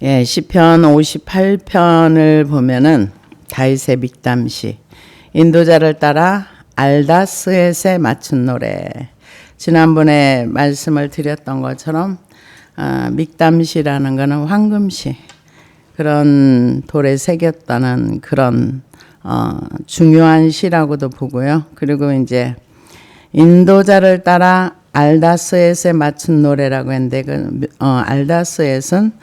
예, 시편 58편을 보면은 다윗의 믹담시, 인도자를 따라 알다스엣에 맞춘 노래. 지난번에 말씀을 드렸던 것처럼 믹담시라는 것은 황금시, 그런 돌에 새겼다는 그런 중요한 시라고도 보고요. 그리고 이제 인도자를 따라 알다스엣에 맞춘 노래라고 했는데 알다스엣은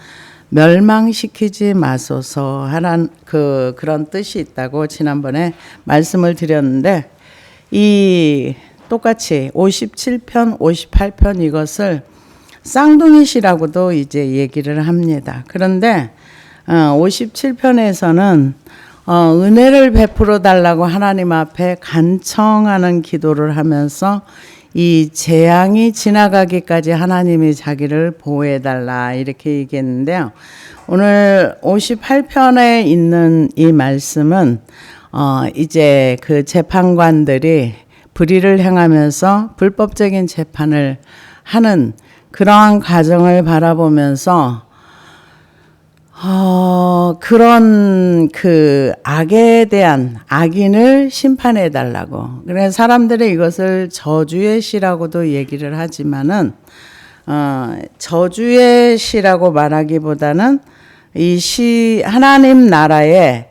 멸망시키지 마소서 하는 그런 뜻이 있다고 지난번에 말씀을 드렸는데, 이 똑같이 57편, 58편 이것을 쌍둥이시라고도 이제 얘기를 합니다. 그런데 57편에서는 은혜를 베풀어 달라고 하나님 앞에 간청하는 기도를 하면서 이 재앙이 지나가기까지 하나님이 자기를 보호해 달라 이렇게 얘기했는데요. 오늘 58편에 있는 이 말씀은 이제 그 재판관들이 불의를 행하면서 불법적인 재판을 하는 그러한 과정을 바라보면서 그런 그 악에 대한 악인을 심판해 달라고. 그래서 사람들이 이것을 저주의 시라고도 얘기를 하지만은 저주의 시라고 말하기보다는 이 시 하나님 나라의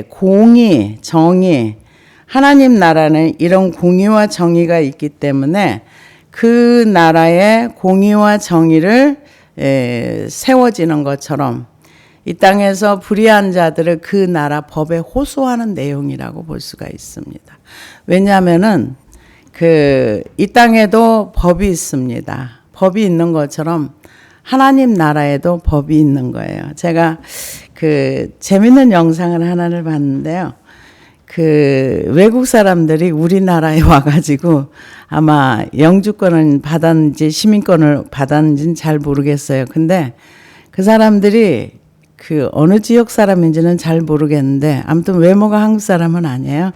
공의, 정의, 하나님 나라는 이런 공의와 정의가 있기 때문에 그 나라의 공의와 정의를 세워지는 것처럼 이 땅에서 불의한 자들을 그 나라 법에 호소하는 내용이라고 볼 수가 있습니다. 왜냐하면은 이 땅에도 법이 있습니다. 법이 있는 것처럼 하나님 나라에도 법이 있는 거예요. 제가 재밌는 영상을 하나를 봤는데요. 외국 사람들이 우리나라에 와가지고 아마 영주권을 받았는지 시민권을 받았는지는 잘 모르겠어요. 근데 그 사람들이 어느 지역 사람인지는 잘 모르겠는데 아무튼 외모가 한국 사람은 아니에요.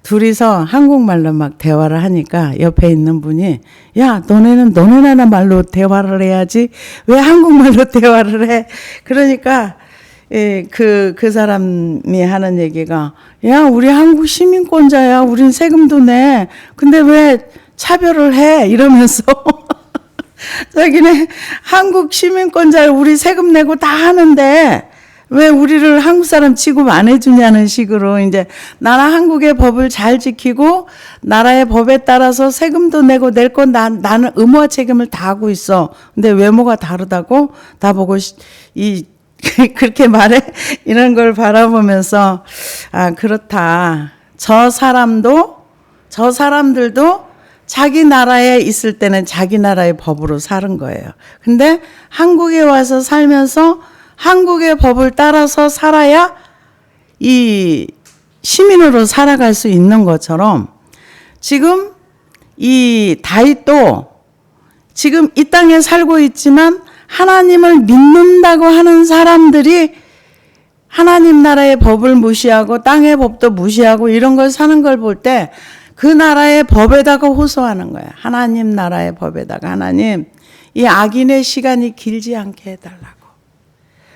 둘이서 한국말로 막 대화를 하니까 옆에 있는 분이, 야, 너네는 너네 나라 말로 대화를 해야지 왜 한국말로 대화를 해? 그러니까 그 사람이 하는 얘기가, 야, 우리 한국 시민권자야. 우린 세금도 내. 근데 왜 차별을 해? 이러면서 자기네 한국 시민권자 우리 세금 내고 다 하는데 왜 우리를 한국 사람 취급 안 해주냐는 식으로, 이제 나라 한국의 법을 잘 지키고 나라의 법에 따라서 세금도 내고 낼 건 나는 의무와 책임을 다 하고 있어. 근데 외모가 다르다고 다 보고 그렇게 말해? 이런 걸 바라보면서, 그렇다. 저 사람들도 자기 나라에 있을 때는 자기 나라의 법으로 사는 거예요. 근데 한국에 와서 살면서 한국의 법을 따라서 살아야 이 시민으로 살아갈 수 있는 것처럼, 지금 이 다윗도 지금 이 땅에 살고 있지만 하나님을 믿는다고 하는 사람들이 하나님 나라의 법을 무시하고 땅의 법도 무시하고 이런 걸 사는 걸 볼 때 그 나라의 법에다가 호소하는 거야. 하나님 나라의 법에다가, 하나님 이 악인의 시간이 길지 않게 해달라고.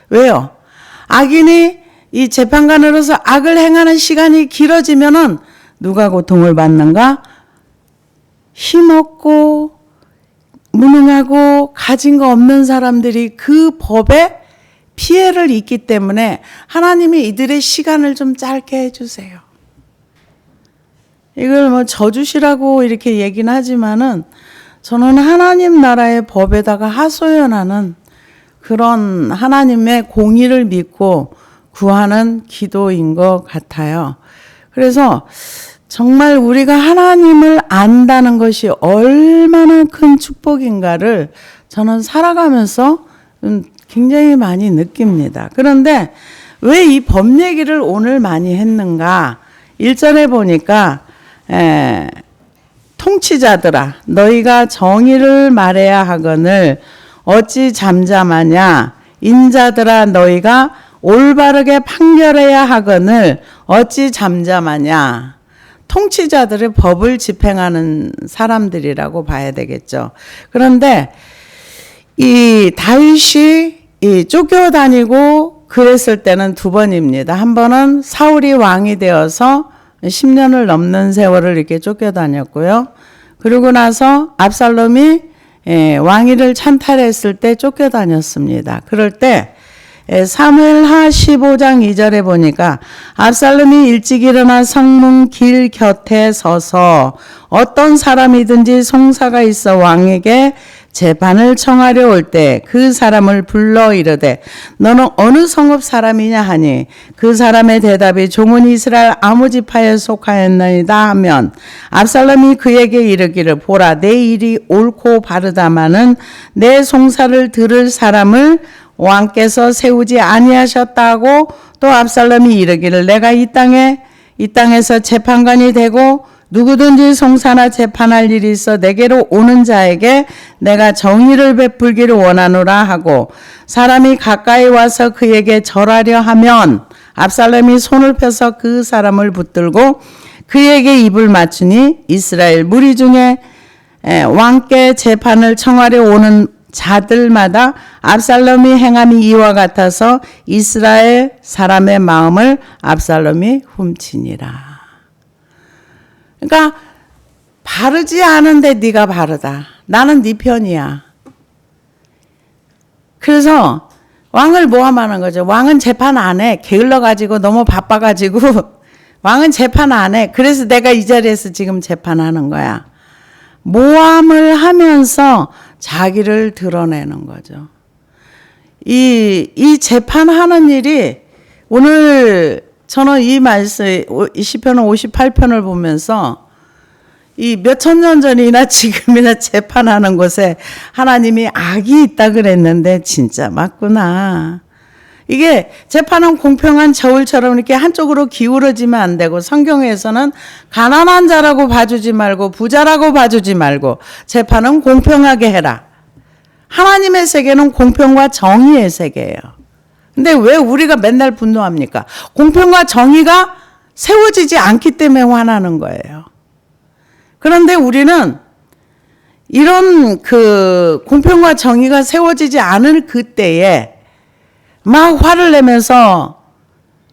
왜요? 악인이 이 재판관으로서 악을 행하는 시간이 길어지면은 누가 고통을 받는가? 힘없고 무능하고 가진 거 없는 사람들이 그 법에 피해를 입기 때문에 하나님이 이들의 시간을 좀 짧게 해주세요. 이걸 뭐 저주시라고 이렇게 얘기는 하지만은 저는 하나님 나라의 법에다가 하소연하는 그런 하나님의 공의를 믿고 구하는 기도인 것 같아요. 그래서 정말 우리가 하나님을 안다는 것이 얼마나 큰 축복인가를 저는 살아가면서 굉장히 많이 느낍니다. 그런데 왜 이 법 얘기를 오늘 많이 했는가? 1절에 보니까 통치자들아, 너희가 정의를 말해야 하거늘 어찌 잠잠하냐? 인자들아, 너희가 올바르게 판결해야 하거늘 어찌 잠잠하냐? 통치자들의 법을 집행하는 사람들이라고 봐야 되겠죠. 그런데 이 다윗이 이 쫓겨다니고 그랬을 때는 두 번입니다. 한 번은 사울이 왕이 되어서 10년을 넘는 세월을 이렇게 쫓겨다녔고요. 그리고 나서 압살롬이 왕위를 찬탈했을 때 쫓겨다녔습니다. 그럴 때 사무엘하 15장 2절에 보니까 압살롬이 일찍 일어나 성문 길 곁에 서서 어떤 사람이든지 송사가 있어 왕에게 재판을 청하려 올 때 그 사람을 불러 이르되 너는 어느 성읍 사람이냐 하니 그 사람의 대답이 종은 이스라엘 아무 지파에 속하였나이다 하면 압살롬이 그에게 이르기를 보라 내 일이 옳고 바르다마는 내 송사를 들을 사람을 왕께서 세우지 아니하셨다고 또 압살롬이 이르기를 내가 이 땅에서 재판관이 되고 누구든지 송사나 재판할 일이 있어 내게로 오는 자에게 내가 정의를 베풀기를 원하노라 하고 사람이 가까이 와서 그에게 절하려 하면 압살롬이 손을 펴서 그 사람을 붙들고 그에게 입을 맞추니 이스라엘 무리 중에 왕께 재판을 청하려 오는 자들마다 압살롬이 행함이 이와 같아서 이스라엘 사람의 마음을 압살롬이 훔치니라. 그러니까 바르지 않은데 네가 바르다. 나는 네 편이야. 그래서 왕을 모함하는 거죠. 왕은 재판 안 해. 게을러가지고 너무 바빠가지고 왕은 재판 안 해. 그래서 내가 이 자리에서 지금 재판하는 거야. 모함을 하면서 자기를 드러내는 거죠. 이 재판하는 일이 오늘 저는 이 말씀, 시편 58편을 보면서 이 몇천 년 전이나 지금이나 재판하는 곳에 하나님이 악이 있다 그랬는데 진짜 맞구나. 이게 재판은 공평한 저울처럼 이렇게 한쪽으로 기울어지면 안 되고 성경에서는 가난한 자라고 봐주지 말고 부자라고 봐주지 말고 재판은 공평하게 해라. 하나님의 세계는 공평과 정의의 세계예요. 근데 왜 우리가 맨날 분노합니까? 공평과 정의가 세워지지 않기 때문에 화나는 거예요. 그런데 우리는 이런 공평과 정의가 세워지지 않을 그때에 막 화를 내면서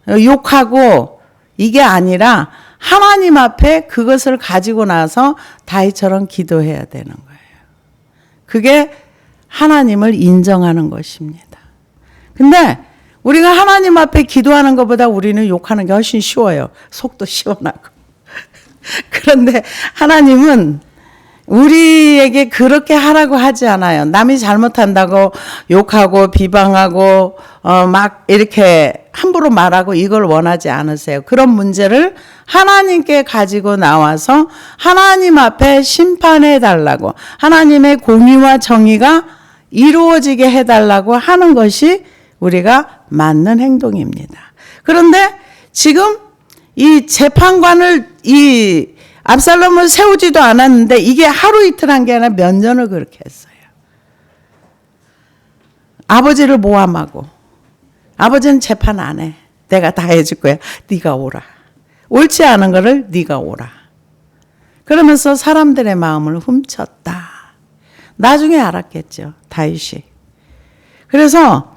욕하고 이게 아니라 하나님 앞에 그것을 가지고 나서 다윗처럼 기도해야 되는 거예요. 그게 하나님을 인정하는 것입니다. 근데 우리가 하나님 앞에 기도하는 것보다 우리는 욕하는 게 훨씬 쉬워요. 속도 시원하고. 그런데 하나님은 우리에게 그렇게 하라고 하지 않아요. 남이 잘못한다고 욕하고 비방하고 막 이렇게 함부로 말하고 이걸 원하지 않으세요. 그런 문제를 하나님께 가지고 나와서 하나님 앞에 심판해 달라고 하나님의 공의와 정의가 이루어지게 해달라고 하는 것이 우리가 맞는 행동입니다. 그런데 지금 이 재판관을 이 압살롬을 세우지도 않았는데 이게 하루 이틀 한 게 아니라 몇 년을 그렇게 했어요. 아버지를 모함하고 아버지는 재판 안 해. 내가 다 해줄 거야. 네가 오라. 옳지 않은 거를 네가 오라. 그러면서 사람들의 마음을 훔쳤다. 나중에 알았겠죠. 다윗이. 그래서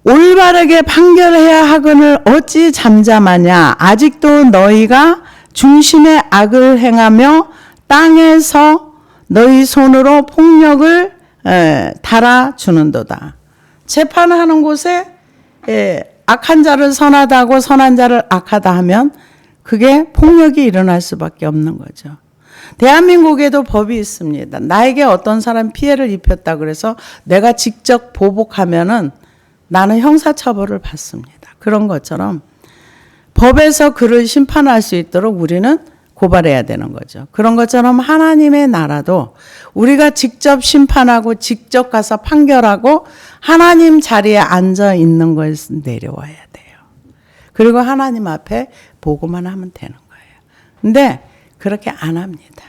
올바르게 판결해야 하거늘 어찌 잠잠하냐. 아직도 너희가 중심의 악을 행하며 땅에서 너희 손으로 폭력을 달아주는도다. 재판하는 곳에 악한 자를 선하다고 선한 자를 악하다 하면 그게 폭력이 일어날 수밖에 없는 거죠. 대한민국에도 법이 있습니다. 나에게 어떤 사람 피해를 입혔다 그래서 내가 직접 보복하면은 나는 형사처벌을 받습니다. 그런 것처럼 법에서 그를 심판할 수 있도록 우리는 고발해야 되는 거죠. 그런 것처럼 하나님의 나라도 우리가 직접 심판하고 직접 가서 판결하고 하나님 자리에 앉아 있는 것을 내려와야 돼요. 그리고 하나님 앞에 보고만 하면 되는 거예요. 근데 그렇게 안 합니다.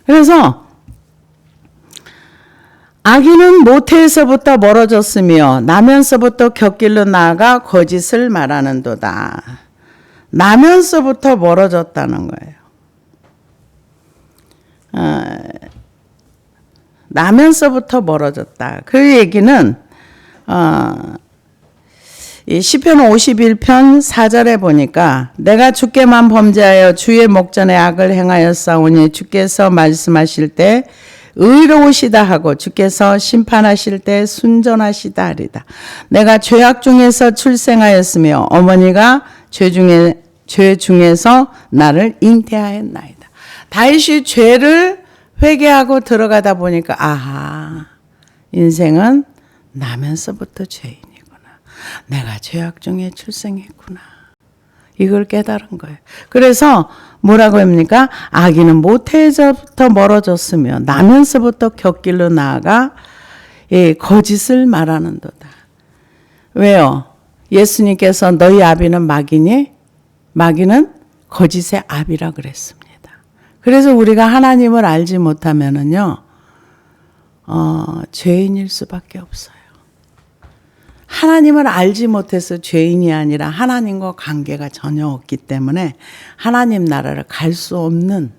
그래서 악인은 모태에서부터 멀어졌으며 나면서부터 곁길로 나아가 거짓을 말하는도다. 나면서부터 멀어졌다는 거예요. 나면서부터 멀어졌다. 그 얘기는 이 시편 51편 4절에 보니까 내가 주께만 범죄하여 주의 목전에 악을 행하였사오니 주께서 말씀하실 때 의로우시다 하고 주께서 심판하실 때 순전하시다 하리다. 내가 죄악 중에서 출생하였으며 어머니가 죄 중에서 나를 잉태하였나이다. 다윗이 죄를 회개하고 들어가다 보니까 아하, 인생은 나면서부터 죄인이구나. 내가 죄악 중에 출생했구나. 이걸 깨달은 거예요. 그래서 뭐라고 합니까? 악인은 모태에서부터 멀어졌으며 나면서부터 곁길로 나아가 거짓을 말하는도다. 왜요? 예수님께서 너희 아비는 마귀니? 마귀는 거짓의 아비라 그랬습니다. 그래서 우리가 하나님을 알지 못하면은요, 죄인일 수밖에 없어요. 하나님을 알지 못해서 죄인이 아니라 하나님과 관계가 전혀 없기 때문에 하나님 나라를 갈 수 없는,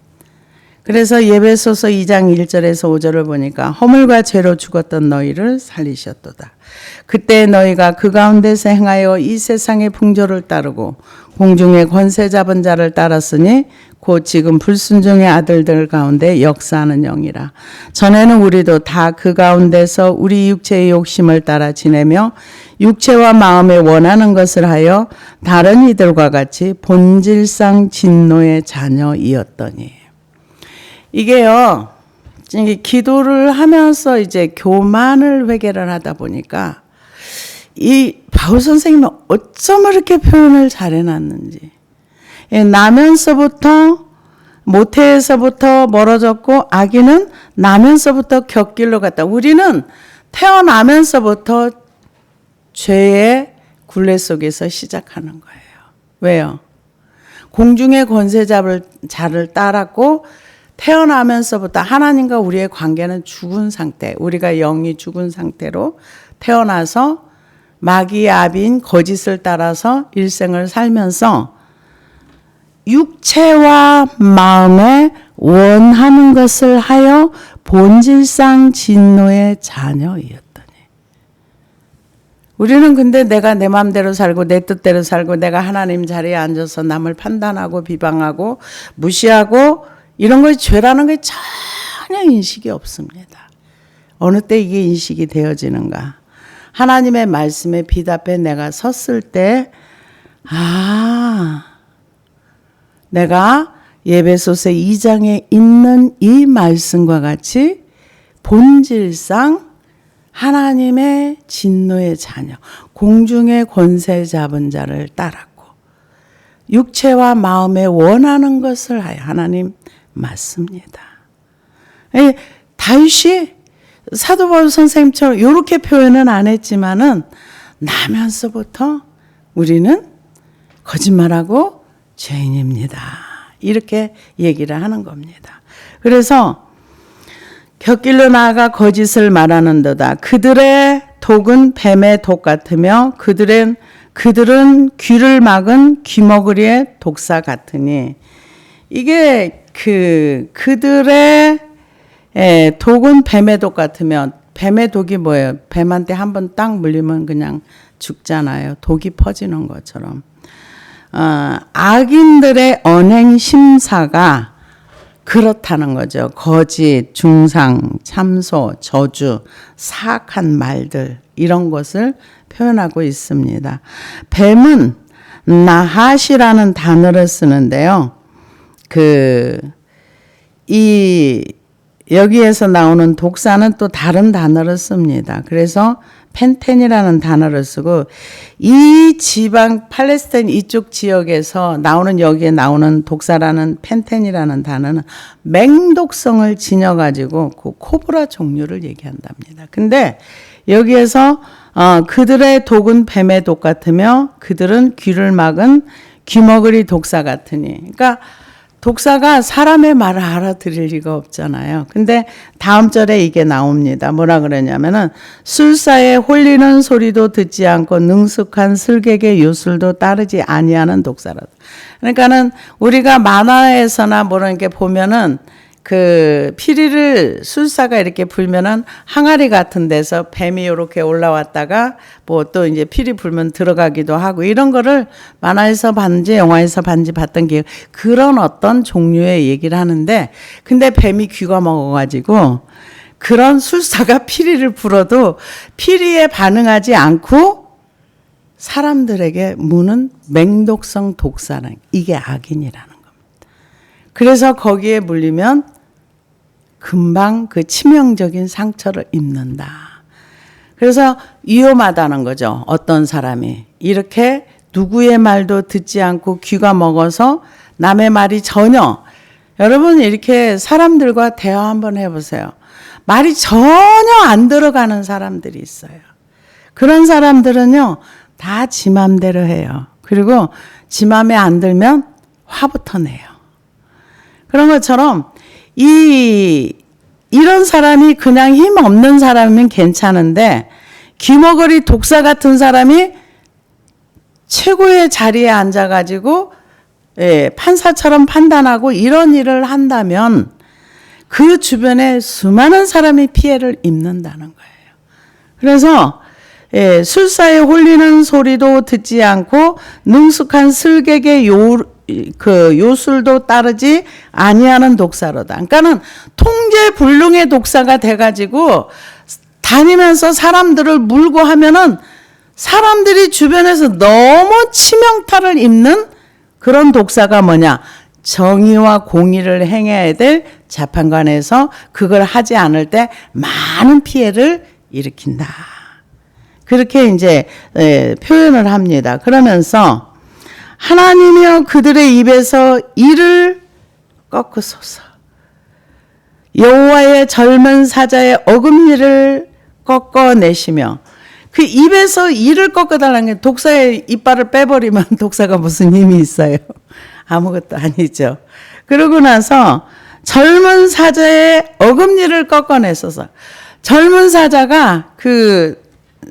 그래서 예배소서 2장 1절에서 5절을 보니까 허물과 죄로 죽었던 너희를 살리셨도다. 그때 너희가 그 가운데서 행하여 이 세상의 풍조를 따르고 공중의 권세 잡은 자를 따랐으니 곧 지금 불순종의 아들들 가운데 역사하는 영이라. 전에는 우리도 다 그 가운데서 우리 육체의 욕심을 따라 지내며 육체와 마음에 원하는 것을 하여 다른 이들과 같이 본질상 진노의 자녀이었더니. 이게요, 기도를 하면서 이제 교만을 회개를 하다 보니까 이 바울 선생님은 어쩜 이렇게 표현을 잘 해놨는지. 나면서부터, 모태에서부터 멀어졌고 악인은 나면서부터 곁길로 갔다. 우리는 태어나면서부터 죄의 굴레 속에서 시작하는 거예요. 왜요? 공중의 권세 잡을 자를 따랐고 태어나면서부터 하나님과 우리의 관계는 죽은 상태, 우리가 영이 죽은 상태로 태어나서 마귀의 아비인 거짓을 따라서 일생을 살면서 육체와 마음에 원하는 것을 하여 본질상 진노의 자녀이었더니. 우리는 근데 내가 내 마음대로 살고 내 뜻대로 살고 내가 하나님 자리에 앉아서 남을 판단하고 비방하고 무시하고 이런 걸 죄라는 게 전혀 인식이 없습니다. 어느 때 이게 인식이 되어지는가? 하나님의 말씀에 비답해 내가 섰을 때, 내가 예배소서 2장에 있는 이 말씀과 같이 본질상 하나님의 진노의 자녀, 공중의 권세 잡은 자를 따랐고 육체와 마음에 원하는 것을 하여 하나님 맞습니다. 다윗이 사도 바울 선생님처럼 이렇게 표현은 안 했지만은 나면서부터 우리는 거짓말하고 죄인입니다. 이렇게 얘기를 하는 겁니다. 그래서 곁길로 나아가 거짓을 말하는도다. 그들의 독은 뱀의 독 같으며 그들은 귀를 막은 귀머거리의 독사 같으니. 이게 그들의 독은 뱀의 독 같으면, 뱀의 독이 뭐예요? 뱀한테 한번 딱 물리면 그냥 죽잖아요. 독이 퍼지는 것처럼. 악인들의 언행 심사가 그렇다는 거죠. 거짓, 중상, 참소, 저주, 사악한 말들, 이런 것을 표현하고 있습니다. 뱀은 나핫이라는 단어를 쓰는데요. 여기에서 나오는 독사는 또 다른 단어를 씁니다. 그래서 펜텐이라는 단어를 쓰고, 이 지방 팔레스타인 이쪽 지역에서 나오는, 여기에 나오는 독사라는 펜텐이라는 단어는 맹독성을 지녀가지고 그 코브라 종류를 얘기한답니다. 근데 여기에서 그들의 독은 뱀의 독 같으며 그들은 귀를 막은 귀머거리 독사 같으니. 그러니까 독사가 사람의 말을 알아들을 리가 없잖아요. 근데 다음 절에 이게 나옵니다. 뭐라 그러냐면은 술사의 홀리는 소리도 듣지 않고 능숙한 슬객의 요술도 따르지 아니하는 독사라다. 그러니까는 우리가 만화에서나 뭐 이렇게 보면은 그 피리를 술사가 이렇게 불면은 항아리 같은 데서 뱀이 이렇게 올라왔다가 뭐 또 이제 피리 불면 들어가기도 하고 이런 거를 만화에서 봤는지 영화에서 봤는지 봤던 게 그런 어떤 종류의 얘기를 하는데 근데 뱀이 귀가 먹어가지고 그런 술사가 피리를 불어도 피리에 반응하지 않고 사람들에게 무는 맹독성 독사는 이게 악인이라는 겁니다. 그래서 거기에 물리면 금방 그 치명적인 상처를 입는다. 그래서 위험하다는 거죠. 어떤 사람이 이렇게 누구의 말도 듣지 않고 귀가 먹어서 남의 말이 전혀 여러분 이렇게 사람들과 대화 한번 해보세요. 말이 전혀 안 들어가는 사람들이 있어요. 그런 사람들은요 다 지 맘대로 해요. 그리고 지 맘에 안 들면 화부터 내요. 그런 것처럼 이런 사람이 그냥 힘 없는 사람이면 괜찮은데 귀머거리 독사 같은 사람이 최고의 자리에 앉아가지고 판사처럼 판단하고 이런 일을 한다면 그 주변에 수많은 사람이 피해를 입는다는 거예요. 그래서 술사에 홀리는 소리도 듣지 않고 능숙한 슬객의 요술도 따르지 아니하는 독사로다. 그러니까는 통제불능의 독사가 돼가지고 다니면서 사람들을 물고 하면은 사람들이 주변에서 너무 치명타를 입는 그런 독사가 뭐냐? 정의와 공의를 행해야 될 재판관에서 그걸 하지 않을 때 많은 피해를 일으킨다. 그렇게 이제 표현을 합니다. 그러면서 하나님이여 그들의 입에서 이를 꺾으소서. 여호와의 젊은 사자의 어금니를 꺾어내시며 그 입에서 이를 꺾어달라는 게 독사의 이빨을 빼버리면 독사가 무슨 힘이 있어요? 아무것도 아니죠. 그러고 나서 젊은 사자의 어금니를 꺾어내소서. 젊은 사자가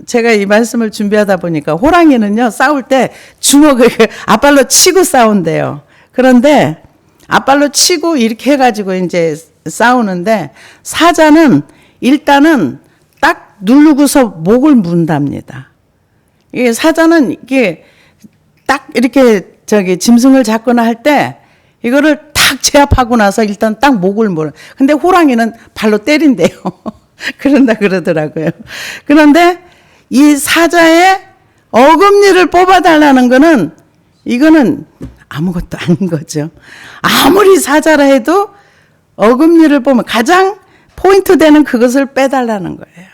제가 이 말씀을 준비하다 보니까 호랑이는요 싸울 때 주먹을 앞발로 치고 싸운대요. 그런데 앞발로 치고 이렇게 해가지고 이제 싸우는데 사자는 일단은 딱 누르고서 목을 문답니다. 이게 사자는 이게 딱 이렇게 짐승을 잡거나 할 때 이거를 탁 제압하고 나서 일단 딱 목을 물어. 근데 호랑이는 발로 때린대요. 그런다 그러더라고요. 그런데 이 사자의 어금니를 뽑아달라는 거는 이거는 아무것도 아닌 거죠. 아무리 사자라 해도 어금니를 뽑으면 가장 포인트 되는 그것을 빼달라는 거예요.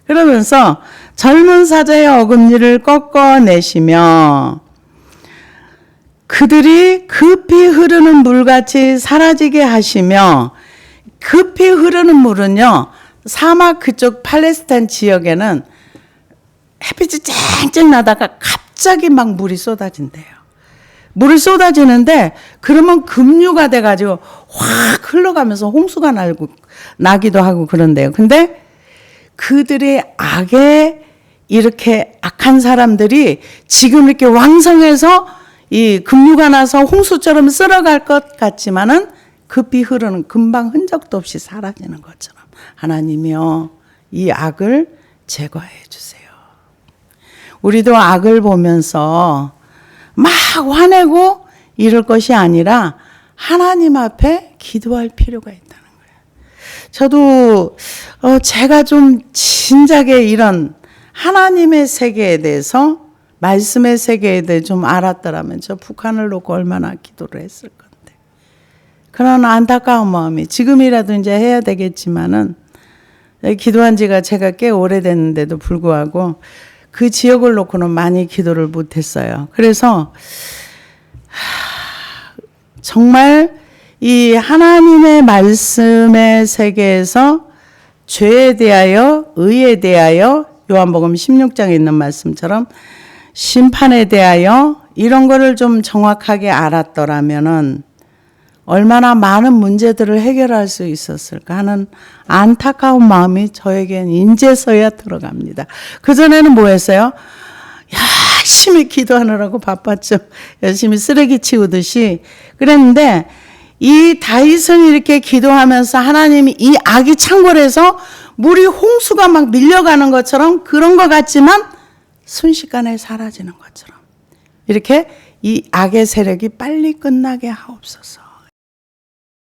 그러면서 젊은 사자의 어금니를 꺾어내시며 그들이 급히 흐르는 물같이 사라지게 하시며 급히 흐르는 물은요. 사막 그쪽 팔레스타인 지역에는 햇빛이 쨍쨍 나다가 갑자기 막 물이 쏟아진대요. 물이 쏟아지는데 그러면 급류가 돼가지고 확 흘러가면서 홍수가 나기도 하고 그런데요. 근데 그들의 악에 이렇게 악한 사람들이 지금 이렇게 왕성해서 이 급류가 나서 홍수처럼 쓸어갈 것 같지만은 급히 흐르는 금방 흔적도 없이 사라지는 것처럼 하나님이여 이 악을 제거해 주세요. 우리도 악을 보면서 막 화내고 이럴 것이 아니라 하나님 앞에 기도할 필요가 있다는 거예요. 저도 제가 좀 진작에 이런 하나님의 세계에 대해서 말씀의 세계에 대해 좀 알았더라면 저 북한을 놓고 얼마나 기도를 했을 건데. 그런 안타까운 마음이 지금이라도 이제 해야 되겠지만은 기도한 지가 제가 꽤 오래됐는데도 불구하고 그 지역을 놓고는 많이 기도를 못했어요. 그래서 정말 이 하나님의 말씀의 세계에서 죄에 대하여 의에 대하여 요한복음 16장에 있는 말씀처럼 심판에 대하여 이런 거를 좀 정확하게 알았더라면은 얼마나 많은 문제들을 해결할 수 있었을까 하는 안타까운 마음이 저에겐 인제서야 들어갑니다. 그전에는 뭐 했어요? 열심히 기도하느라고 바빴죠. 열심히 쓰레기 치우듯이. 그랬는데 이 다윗은 이렇게 기도하면서 하나님이 이 악이 창궐해서 물이 홍수가 막 밀려가는 것처럼 그런 것 같지만 순식간에 사라지는 것처럼 이렇게 이 악의 세력이 빨리 끝나게 하옵소서.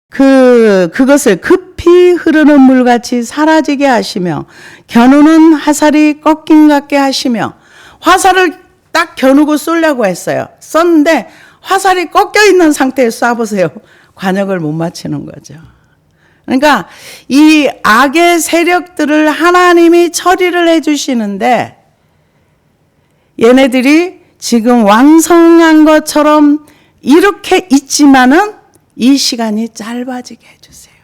그것을 급히 흐르는 물같이 사라지게 하시며 겨누는 화살이 꺾인 같게 하시며 화살을 딱 겨누고 쏘려고 했어요. 쐈는데 화살이 꺾여 있는 상태에 쏴보세요. 관역을 못 맞추는 거죠. 그러니까 이 악의 세력들을 하나님이 처리를 해주시는데 얘네들이 지금 왕성한 것처럼 이렇게 있지만은 이 시간이 짧아지게 해주세요.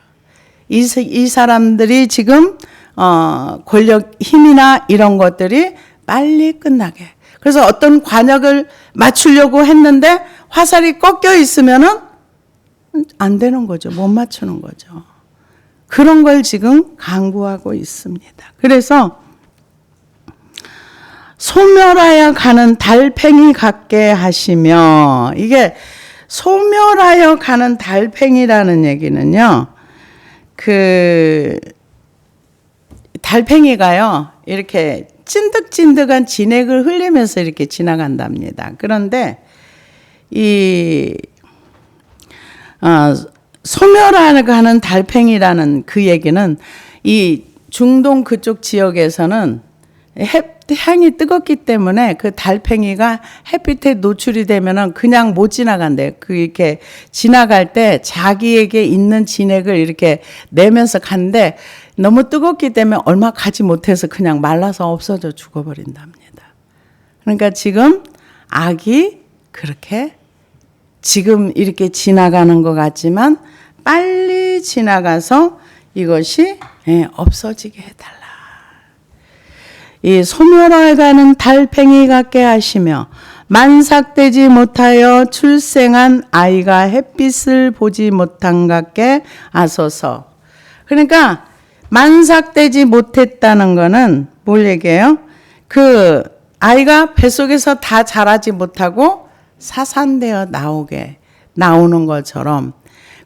이 사람들이 지금 권력, 힘이나 이런 것들이 빨리 끝나게. 그래서 어떤 관역을 맞추려고 했는데 화살이 꺾여 있으면은 안 되는 거죠. 못 맞추는 거죠. 그런 걸 지금 강구하고 있습니다. 그래서 소멸하여 가는 달팽이 같게 하시며, 이게 소멸하여 가는 달팽이라는 얘기는요, 달팽이가요, 이렇게 찐득찐득한 진액을 흘리면서 이렇게 지나간답니다. 그런데 소멸하여 가는 달팽이라는 그 얘기는 이 중동 그쪽 지역에서는 향이 뜨겁기 때문에 그 달팽이가 햇빛에 노출이 되면은 그냥 못 지나간대요. 이렇게 지나갈 때 자기에게 있는 진액을 이렇게 내면서 간데 너무 뜨겁기 때문에 얼마 가지 못해서 그냥 말라서 없어져 죽어버린답니다. 그러니까 지금 악이 그렇게 지금 이렇게 지나가는 것 같지만 빨리 지나가서 이것이 없어지게 해달라. 이 소멸해가는 달팽이 같게 하시며 만삭되지 못하여 출생한 아이가 햇빛을 보지 못한 같게 하소서. 그러니까 만삭되지 못했다는 거는 뭘 얘기해요? 그 아이가 뱃속에서 다 자라지 못하고 사산되어 나오는 것처럼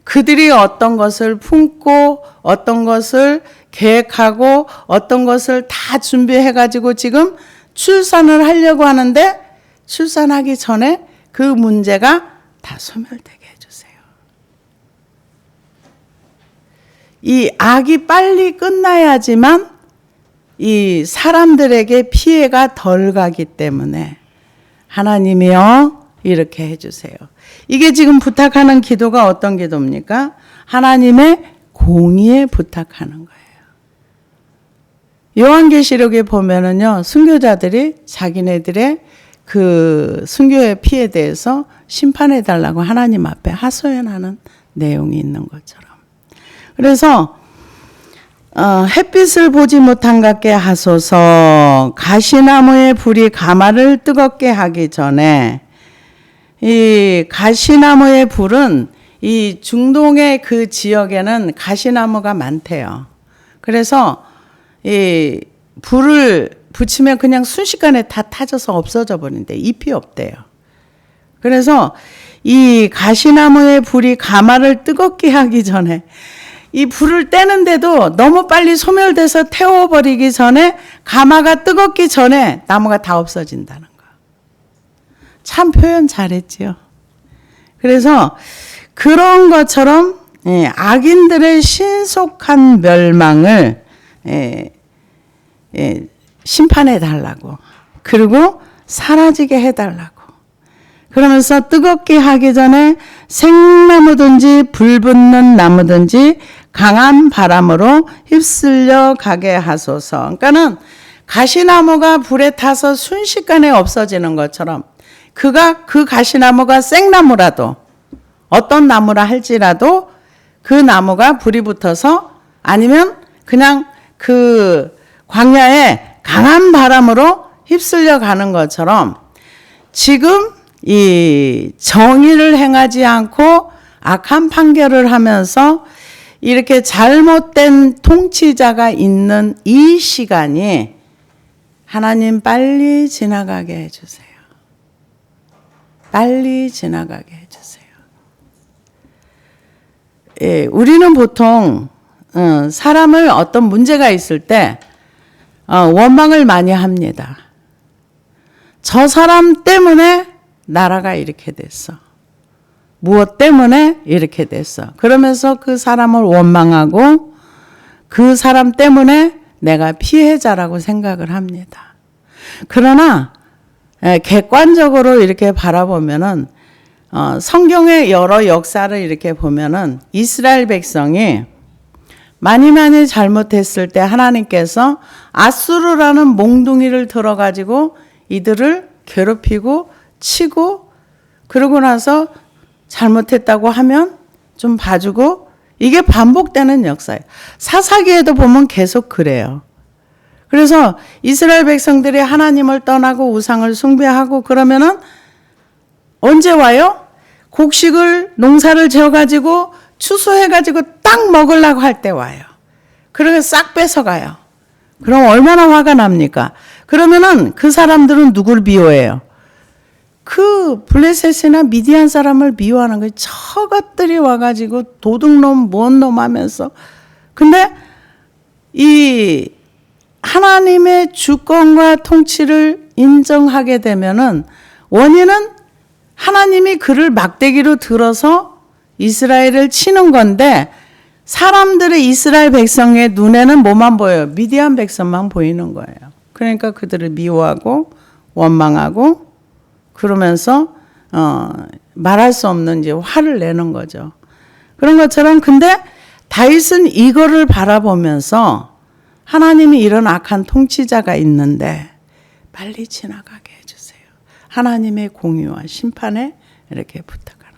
그들이 어떤 것을 품고 어떤 것을 계획하고 어떤 것을 다 준비해가지고 지금 출산을 하려고 하는데 출산하기 전에 그 문제가 다 소멸되게 해주세요. 이 악이 빨리 끝나야지만 이 사람들에게 피해가 덜 가기 때문에 하나님이요 이렇게 해주세요. 이게 지금 부탁하는 기도가 어떤 기도입니까? 하나님의 공의에 부탁하는 거예요. 요한계시록에 보면은요, 순교자들이 자기네들의 그 순교의 피해에 대해서 심판해 달라고 하나님 앞에 하소연하는 내용이 있는 것처럼. 그래서 햇빛을 보지 못한 같게 하소서. 가시나무의 불이 가마를 뜨겁게 하기 전에 이 가시나무의 불은 이 중동의 그 지역에는 가시나무가 많대요. 그래서 이 불을 붙이면 그냥 순식간에 다 타져서 없어져 버린대. 잎이 없대요. 그래서 이 가시나무의 불이 가마를 뜨겁게 하기 전에 이 불을 떼는데도 너무 빨리 소멸돼서 태워버리기 전에 가마가 뜨겁기 전에 나무가 다 없어진다는 거. 참 표현 잘했지요. 그래서 그런 것처럼 악인들의 신속한 멸망을 심판해 달라고 그리고 사라지게 해달라고 그러면서 뜨겁게 하기 전에 생나무든지 불 붙는 나무든지 강한 바람으로 휩쓸려 가게 하소서. 그러니까는 가시나무가 불에 타서 순식간에 없어지는 것처럼 그 가시나무가 생나무라도 어떤 나무라 할지라도 그 나무가 불이 붙어서 아니면 그냥 그 광야에 강한 바람으로 휩쓸려 가는 것처럼 지금 이 정의를 행하지 않고 악한 판결을 하면서 이렇게 잘못된 통치자가 있는 이 시간이 하나님 빨리 지나가게 해주세요. 빨리 지나가게 해주세요. 우리는 보통 사람을 어떤 문제가 있을 때 원망을 많이 합니다. 저 사람 때문에 나라가 이렇게 됐어. 무엇 때문에 이렇게 됐어. 그러면서 그 사람을 원망하고 그 사람 때문에 내가 피해자라고 생각을 합니다. 그러나 객관적으로 이렇게 바라보면은 성경의 여러 역사를 이렇게 보면은 이스라엘 백성이 많이 잘못했을 때 하나님께서 아수르라는 몽둥이를 들어가지고 이들을 괴롭히고 치고 그러고 나서 잘못했다고 하면 좀 봐주고 이게 반복되는 역사예요. 사사기에도 보면 계속 그래요. 그래서 이스라엘 백성들이 하나님을 떠나고 우상을 숭배하고 그러면은 언제 와요? 곡식을 농사를 지어가지고 추수해가지고 딱 먹으려고 할 때 와요. 그러고 싹 뺏어가요. 그럼 얼마나 화가 납니까? 그러면은 그 사람들은 누굴 미워해요? 그 블레셋이나 미디안 사람을 미워하는 거예요. 저것들이 와가지고 도둑놈 뭔 놈 하면서. 근데 이 하나님의 주권과 통치를 인정하게 되면은 원인은 하나님이 그를 막대기로 들어서 이스라엘을 치는 건데 사람들의 이스라엘 백성의 눈에는 뭐만 보여요? 미디안 백성만 보이는 거예요. 그러니까 그들을 미워하고 원망하고 그러면서 말할 수 없는 이제 화를 내는 거죠. 그런 것처럼 근데 다윗은 이거를 바라보면서 하나님이 이런 악한 통치자가 있는데 빨리 지나가게 해주세요. 하나님의 공의와 심판에 이렇게 부탁하는.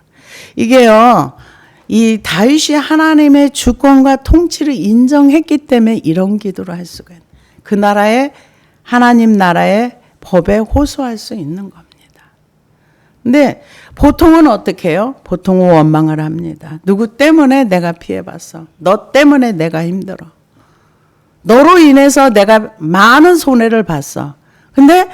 이게요. 이 다윗이 하나님의 주권과 통치를 인정했기 때문에 이런 기도를 할 수가 있는. 그 나라의 하나님 나라의 법에 호소할 수 있는 겁니다. 근데 보통은 어떻게 해요? 보통은 원망을 합니다. 누구 때문에 내가 피해봤어. 너 때문에 내가 힘들어. 너로 인해서 내가 많은 손해를 봤어. 근데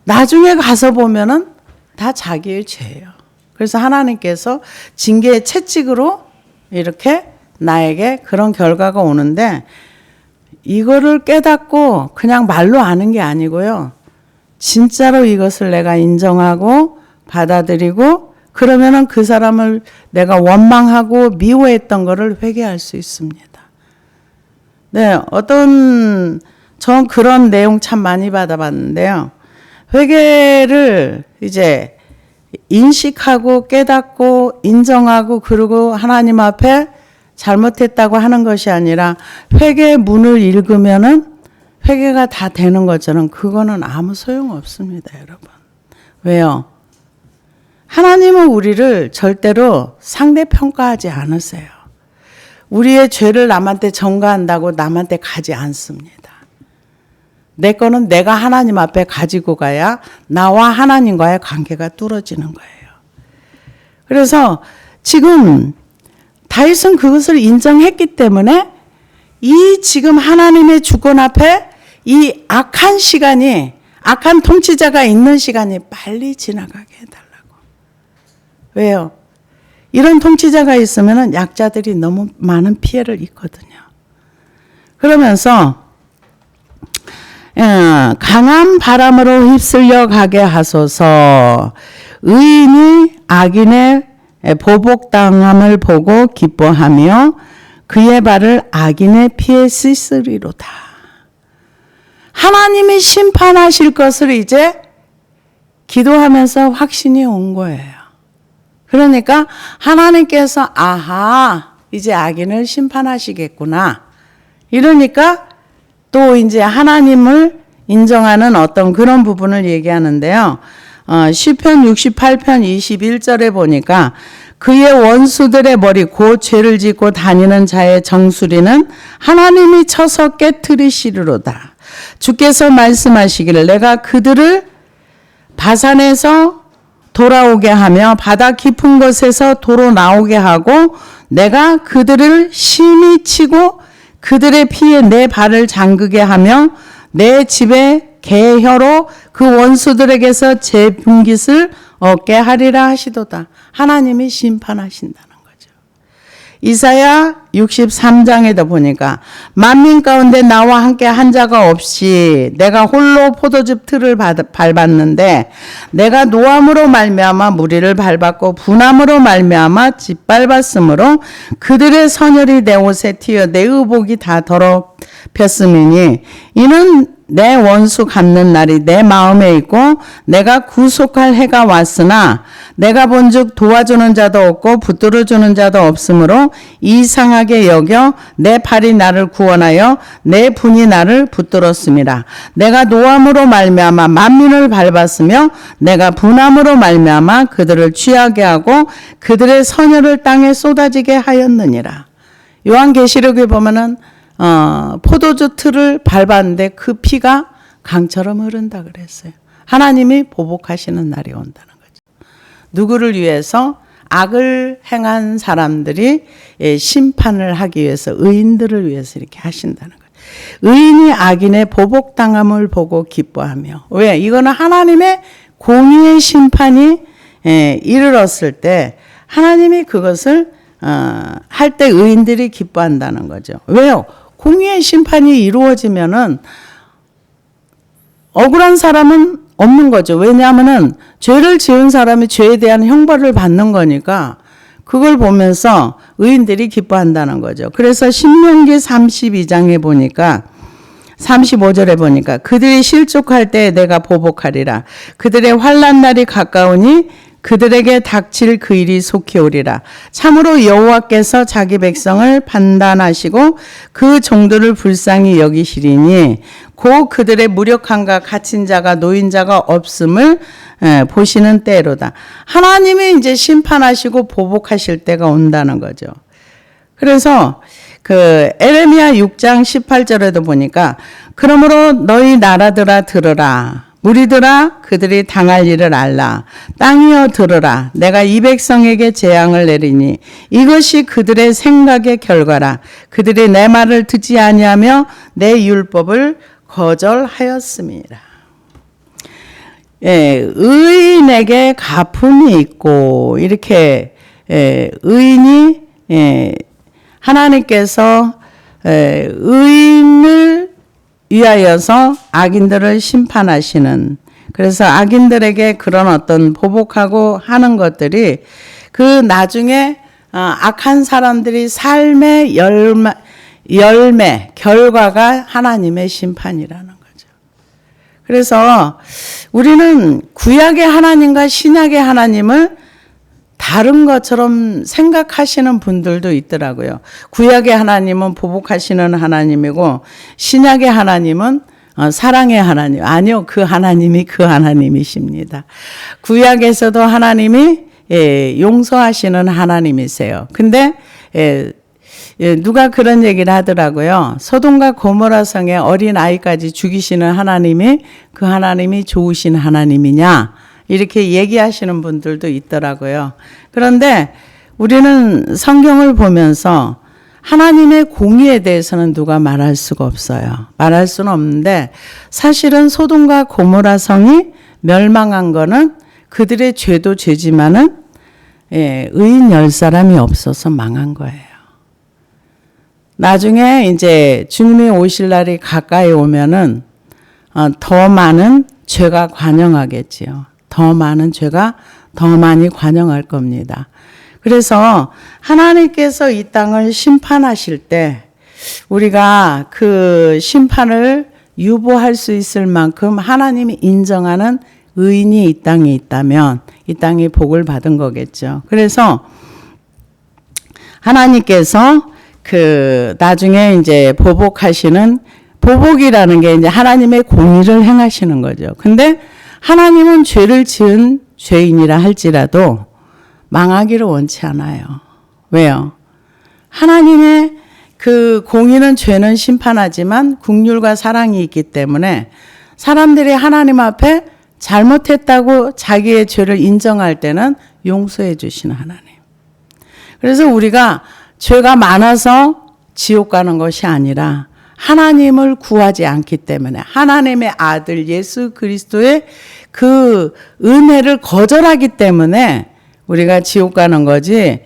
나중에 가서 보면은 다 자기의 죄예요. 그래서 하나님께서 징계의 채찍으로 이렇게 나에게 그런 결과가 오는데 이거를 깨닫고 그냥 말로 아는 게 아니고요. 진짜로 이것을 내가 인정하고 받아들이고 그러면은 그 사람을 내가 원망하고 미워했던 거를 회개할 수 있습니다. 네, 전 그런 내용 참 많이 받아봤는데요. 회개를 이제 인식하고 깨닫고 인정하고 그리고 하나님 앞에 잘못했다고 하는 것이 아니라 회개 문을 읽으면은 회개가 다 되는 것처럼 그거는 아무 소용 없습니다, 여러분. 왜요? 하나님은 우리를 절대로 상대평가하지 않으세요. 우리의 죄를 남한테 전가한다고 남한테 가지 않습니다. 내 거는 내가 하나님 앞에 가지고 가야 나와 하나님과의 관계가 뚫어지는 거예요. 그래서 지금 다윗은 그것을 인정했기 때문에 이 지금 하나님의 주권 앞에 이 악한 시간이 악한 통치자가 있는 시간이 빨리 지나가게 해달라고. 왜요? 이런 통치자가 있으면 약자들이 너무 많은 피해를 입거든요. 그러면서 강한 바람으로 휩쓸려 가게 하소서. 의인이 악인의 보복당함을 보고 기뻐하며 그의 발을 악인의 피에 씻으리로다. 하나님이 심판하실 것을 이제 기도하면서 확신이 온 거예요. 그러니까 하나님께서 아하 이제 악인을 심판하시겠구나. 이러니까 또 이제 하나님을 인정하는 어떤 그런 부분을 얘기하는데요. 시편 68편 21절에 보니까 그의 원수들의 머리 곧 죄를 짓고 다니는 자의 정수리는 하나님이 쳐서 깨트리시리로다. 주께서 말씀하시기를 내가 그들을 바산에서 돌아오게 하며 바다 깊은 곳에서 도로 나오게 하고 내가 그들을 심히 치고 그들의 피에 내 발을 잠그게 하며 내 집에 개혀로 그 원수들에게서 제 분깃을 얻게 하리라 하시도다. 하나님이 심판하신다는 거죠. 이사야 63장에도 보니까 만민 가운데 나와 함께 한 자가 없이 내가 홀로 포도즙 틀을 밟았는데 내가 노함으로 말미암아 무리를 밟았고 분함으로 말미암아 짓밟았으므로 그들의 선혈이 내 옷에 튀어 내 의복이 다 더럽혔음이니 이는 내 원수 갚는 날이 내 마음에 있고 내가 구속할 해가 왔으나 내가 본즉 도와주는 자도 없고 붙들어주는 자도 없으므로 이상하게 여겨 내 팔이 나를 구원하여 내 분이 나를 붙들었습니다. 내가 노함으로 말미암아 만민을 밟았으며 내가 분함으로 말미암아 그들을 취하게 하고 그들의 선혈을 땅에 쏟아지게 하였느니라. 요한계시록에 보면은 포도주 틀을 밟았는데 그 피가 강처럼 흐른다 그랬어요. 하나님이 보복하시는 날이 온다는 거죠. 누구를 위해서? 악을 행한 사람들이 심판을 하기 위해서, 의인들을 위해서 이렇게 하신다는 거예요. 의인이 악인의 보복당함을 보고 기뻐하며. 왜? 이거는 하나님의 공의의 심판이 이르렀을 때 하나님이 그것을 할 때 의인들이 기뻐한다는 거죠. 왜요? 공의의 심판이 이루어지면은 억울한 사람은 없는 거죠. 왜냐하면은 죄를 지은 사람이 죄에 대한 형벌을 받는 거니까 그걸 보면서 의인들이 기뻐한다는 거죠. 그래서 신명기 32장에 보니까 35절에 보니까 그들이 실족할 때 내가 보복하리라. 그들의 환난 날이 가까우니 그들에게 닥칠 그 일이 속히 오리라. 참으로 여호와께서 자기 백성을 판단하시고 그 종들을 불쌍히 여기시리니 곧 그들의 무력함과 갇힌 자가 노인자가 없음을 보시는 때로다. 하나님이 이제 심판하시고 보복하실 때가 온다는 거죠. 그래서 그 에레미야 6장 18절에도 보니까 그러므로 너희 나라들아 들으라. 무리들아 그들이 당할 일을 알라. 땅이여 들으라. 내가 이 백성에게 재앙을 내리니 이것이 그들의 생각의 결과라. 그들이 내 말을 듣지 아니하며 내 율법을 거절하였음이라. 의인에게 갚음이 있고 이렇게 의인이 하나님께서 의인을 위하여서 악인들을 심판하시는, 그래서 악인들에게 그런 어떤 보복하고 하는 것들이 그 나중에 악한 사람들이 삶의 열매, 결과가 하나님의 심판이라는 거죠. 그래서 우리는 구약의 하나님과 신약의 하나님을 다른 것처럼 생각하시는 분들도 있더라고요. 구약의 하나님은 보복하시는 하나님이고 신약의 하나님은 사랑의 하나님. 아니요, 그 하나님이 그 하나님이십니다. 구약에서도 하나님이 용서하시는 하나님이세요. 근데 누가 그런 얘기를 하더라고요. 소돔과 고모라 성의 어린 아이까지 죽이시는 하나님이 그 하나님이 좋으신 하나님이냐? 이렇게 얘기하시는 분들도 있더라고요. 그런데 우리는 성경을 보면서 하나님의 공의에 대해서는 누가 말할 수가 없어요. 말할 수는 없는데 사실은 소돔과 고모라 성이 멸망한 거는 그들의 죄도 죄지만은 의인 10사람이 없어서 망한 거예요. 나중에 이제 주님이 오실 날이 가까이 오면은 더 많은 죄가 관영하겠지요. 더 많은 죄가 더 많이 관영할 겁니다. 그래서 하나님께서 이 땅을 심판하실 때 우리가 그 심판을 유보할 수 있을 만큼 하나님이 인정하는 의인이 이 땅에 있다면 이 땅이 복을 받은 거겠죠. 그래서 하나님께서 그 나중에 이제 보복이라는 게 이제 하나님의 공의를 행하시는 거죠. 근데 하나님은 죄를 지은 죄인이라 할지라도 망하기를 원치 않아요. 왜요? 하나님의 그 공의는 죄는 심판하지만 긍휼과 사랑이 있기 때문에 사람들이 하나님 앞에 잘못했다고 자기의 죄를 인정할 때는 용서해 주시는 하나님. 그래서 우리가 죄가 많아서 지옥 가는 것이 아니라 하나님을 구하지 않기 때문에 하나님의 아들 예수 그리스도의 그 은혜를 거절하기 때문에 우리가 지옥 가는 거지,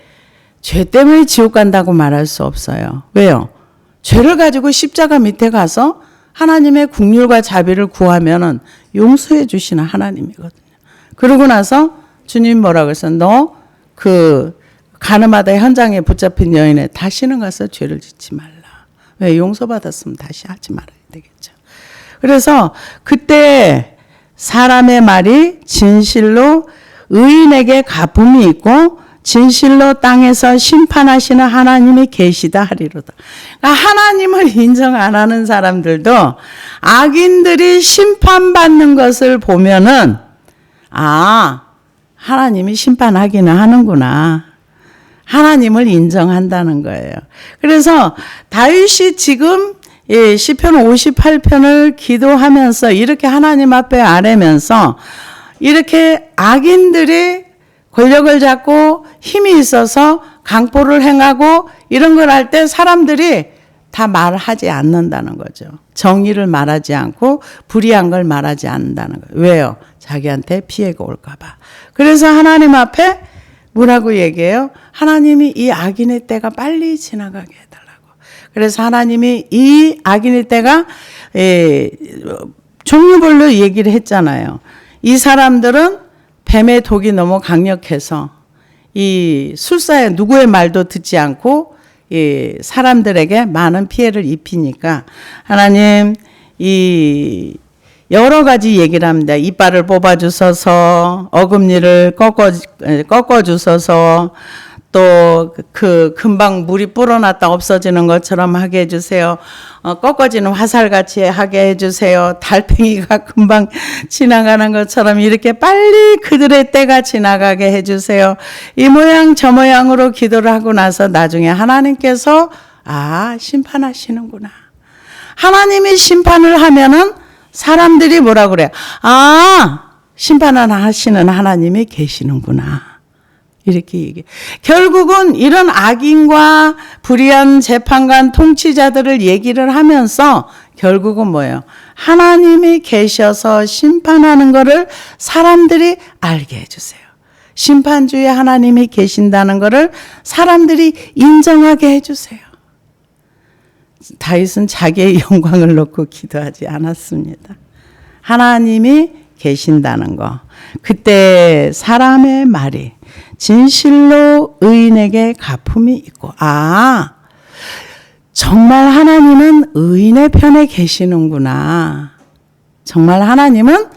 죄 때문에 지옥 간다고 말할 수 없어요. 왜요? 죄를 가지고 십자가 밑에 가서 하나님의 긍휼과 자비를 구하면은 용서해 주시는 하나님이거든요. 그러고 나서 주님 뭐라 그랬어? 너 그 가늠하다 현장에 붙잡힌 여인에 다시는 가서 죄를 짓지 말라. 왜? 용서받았으면 다시 하지 말아야 되겠죠. 그래서 그때 사람의 말이 진실로 의인에게 갚음이 있고 진실로 땅에서 심판하시는 하나님이 계시다 하리로다. 그러니까 하나님을 인정 안 하는 사람들도 악인들이 심판받는 것을 보면은 하나님이 심판하기는 하는구나. 하나님을 인정한다는 거예요. 그래서 다윗이 지금 시편 58편을 기도하면서 이렇게 하나님 앞에 아뢰면서 이렇게 악인들이 권력을 잡고 힘이 있어서 강포를 행하고 이런 걸 할 때 사람들이 다 말하지 않는다는 거죠. 정의를 말하지 않고 불의한 걸 말하지 않는다는 거예요. 왜요? 자기한테 피해가 올까 봐. 그래서 하나님 앞에 뭐라고 얘기해요? 하나님이 이 악인의 때가 빨리 지나가게 해달라고. 그래서 하나님이 이 악인의 때가 종류별로 얘기를 했잖아요. 이 사람들은 뱀의 독이 너무 강력해서 이 술사의 누구의 말도 듣지 않고 이 사람들에게 많은 피해를 입히니까 하나님 이 여러 가지 얘기를 합니다. 이빨을 뽑아주셔서 어금니를 꺾어주셔서 또 그 금방 물이 불어났다 없어지는 것처럼 하게 해주세요. 꺾어지는 화살같이 하게 해주세요. 달팽이가 금방 지나가는 것처럼 이렇게 빨리 그들의 때가 지나가게 해주세요. 이 모양 저 모양으로 기도를 하고 나서 나중에 하나님께서 심판하시는구나. 하나님이 심판을 하면은 사람들이 뭐라 그래요? 심판을 하시는 하나님이 계시는구나. 이렇게 얘기해. 결국은 이런 악인과 불의한 재판관 통치자들을 얘기를 하면서 결국은 뭐예요? 하나님이 계셔서 심판하는 것을 사람들이 알게 해주세요. 심판주의 하나님이 계신다는 것을 사람들이 인정하게 해주세요. 다윗은 자기의 영광을 놓고 기도하지 않았습니다. 하나님이 계신다는 거. 그때 사람의 말이 진실로 의인에게 갚음이 있고 정말 하나님은 의인의 편에 계시는구나. 정말 하나님은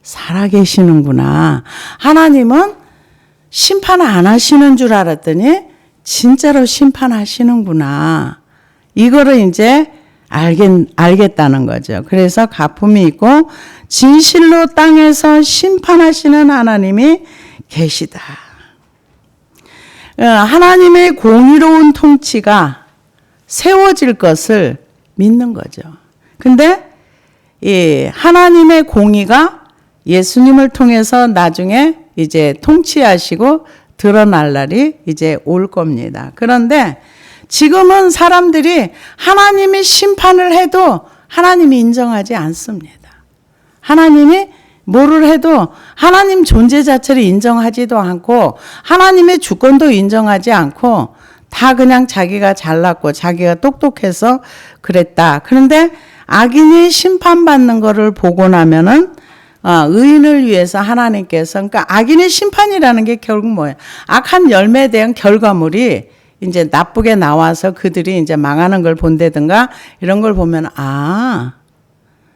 살아계시는구나. 하나님은 심판 안 하시는 줄 알았더니 진짜로 심판하시는구나. 이거를 이제 알겠다는 거죠. 그래서 갚음이 있고 진실로 땅에서 심판하시는 하나님이 계시다. 하나님의 공의로운 통치가 세워질 것을 믿는 거죠. 근데 하나님의 공의가 예수님을 통해서 나중에 이제 통치하시고 드러날 날이 이제 올 겁니다. 그런데 지금은 사람들이 하나님이 심판을 해도 하나님이 인정하지 않습니다. 하나님이 뭐를 해도 하나님 존재 자체를 인정하지도 않고 하나님의 주권도 인정하지 않고 다 그냥 자기가 잘났고 자기가 똑똑해서 그랬다. 그런데 악인이 심판받는 거를 보고 나면은 의인을 위해서 하나님께서 그러니까 악인의 심판이라는 게 결국 뭐예요? 악한 열매에 대한 결과물이 이제 나쁘게 나와서 그들이 이제 망하는 걸 본다든가 이런 걸 보면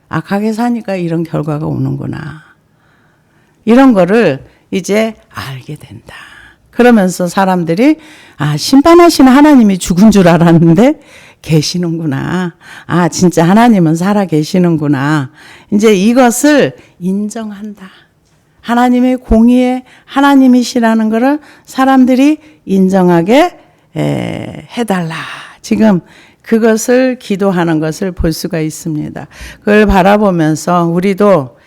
악하게 사니까 이런 결과가 오는구나. 이런 거를 이제 알게 된다. 그러면서 사람들이 심판하시는 하나님이 죽은 줄 알았는데 계시는구나. 진짜 하나님은 살아 계시는구나. 이제 이것을 인정한다. 하나님의 공의의 하나님이시라는 것을 사람들이 인정하게 해달라. 지금 그것을 기도하는 것을 볼 수가 있습니다. 그걸 바라보면서 우리도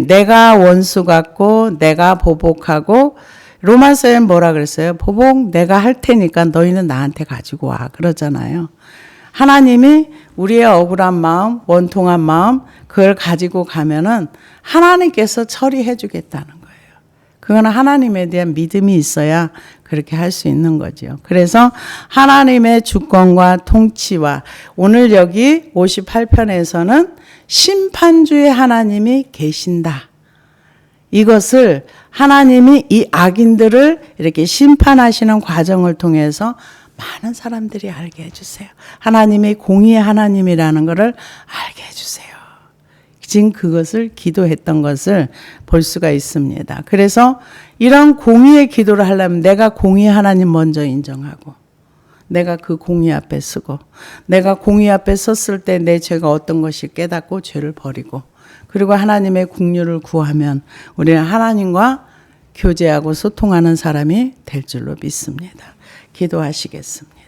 내가 원수 같고 내가 보복하고 로마서에 뭐라 그랬어요? 보복 내가 할 테니까 너희는 나한테 가지고 와 그러잖아요. 하나님이 우리의 억울한 마음, 원통한 마음 그걸 가지고 가면은 하나님께서 처리해 주겠다는 거예요. 그거는 하나님에 대한 믿음이 있어야 그렇게 할 수 있는 거죠. 그래서 하나님의 주권과 통치와 오늘 여기 58편에서는 심판주의 하나님이 계신다. 이것을 하나님이 이 악인들을 이렇게 심판하시는 과정을 통해서 많은 사람들이 알게 해주세요. 하나님이 공의의 하나님이라는 것을 알게 해주세요. 지금 그것을 기도했던 것을 볼 수가 있습니다. 그래서 이런 공의의 기도를 하려면 내가 공의의 하나님 먼저 인정하고 내가 그 공의 앞에 서고 내가 공의 앞에 섰을 때 내 죄가 어떤 것이 깨닫고 죄를 버리고 그리고 하나님의 긍휼을 구하면 우리는 하나님과 교제하고 소통하는 사람이 될 줄로 믿습니다. 기도하시겠습니다.